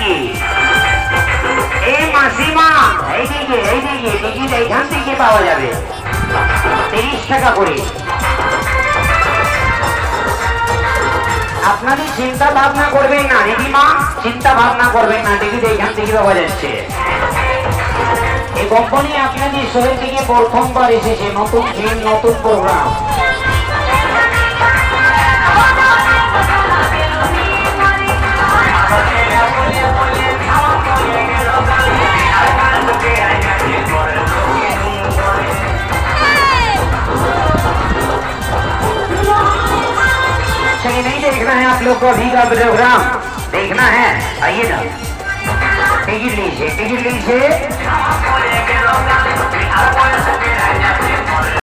দিকে এই মাসিমা এইদিকে টিকিট এইখান থেকে পাওয়া যাবে 30 টাকা করে। আপনাদের চিন্তা ভাবনা করবেন না দিদিমা, চিন্তা ভাবনা করবেন না, টিকিট এইখান থেকে পাওয়া যাচ্ছে। এই কোম্পানি আপনাদের শহর থেকে প্রথমবার এসেছে, নতুন ফিল্ম নতুন প্রোগ্রাম। नहीं देखना है आप लोग को अभी का प्रोग्राम देखना है, आइए ना टिकट लीजिए।